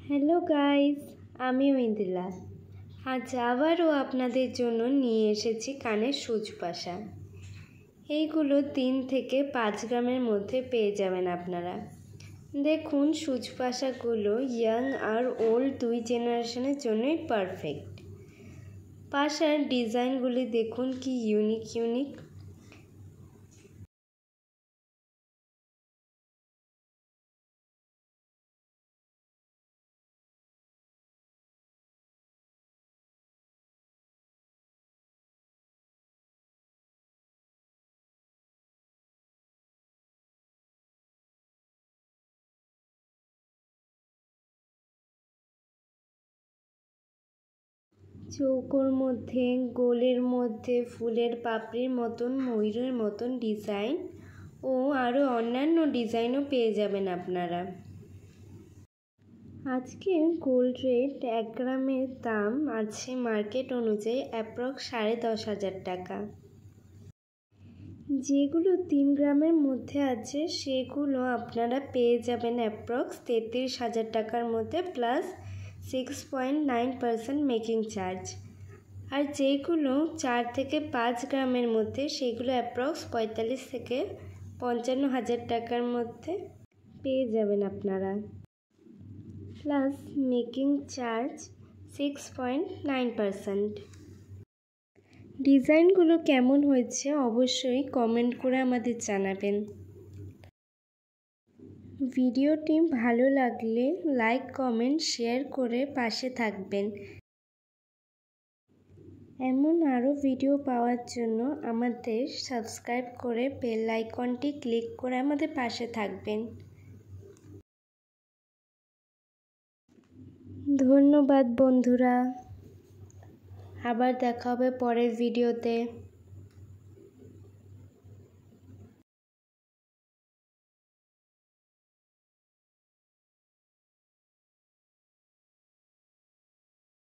Hello guys, আমি ঐন্দ্রিলা। আজ আবারও আপনাদের জন্য নিয়ে এসেছি কানের সুচপাশা। এইগুলো 3 থেকে 5 গ্রামের মধ্যে পেয়ে যাবেন আপনারা। দেখুন, সুচপাশাগুলো ইয়াং আর ওল্ড দুই জেনারেশনের জন্যই পারফেক্ট। পাশার ডিজাইনগুলি দেখুন কি ইউনিক। চৌকোর মধ্যে, গোলের মধ্যে ফুলের পাপড়ির মতন, ময়ূরের মতন ডিজাইন ও আরও অন্যান্য ডিজাইনও পেয়ে যাবেন আপনারা। আজকের গোল্ড রেট 1 গ্রামের দাম আছে মার্কেট অনুযায়ী অ্যাপ্রক্স 10,500 টাকা। যেগুলো 3 গ্রামের মধ্যে আছে সেগুলো আপনারা পেয়ে যাবেন অ্যাপ্রক্স 33,000 টাকার মধ্যে প্লাস 6.9% মেকিং চার্জ। আর যেগুলো 4 থেকে 5 গ্রামের মধ্যে সেগুলো অ্যাপ্রক্স 45 থেকে 55,000 টাকার মধ্যে পেয়ে যাবেন আপনারা, প্লাস মেকিং চার্জ 6.9%। ডিজাইনগুলো কেমন হয়েছে অবশ্যই কমেন্ট করে আমাদের জানাবেন। ভিডিওটি ভালো লাগলে লাইক, কমেন্ট, শেয়ার করে পাশে থাকবেন। এমন আরও ভিডিও পাওয়ার জন্য আমাদের সাবস্ক্রাইব করে বেল আইকনটি ক্লিক করে আমাদের পাশে থাকবেন। ধন্যবাদ বন্ধুরা, আবার দেখা হবে পরের ভিডিওতে।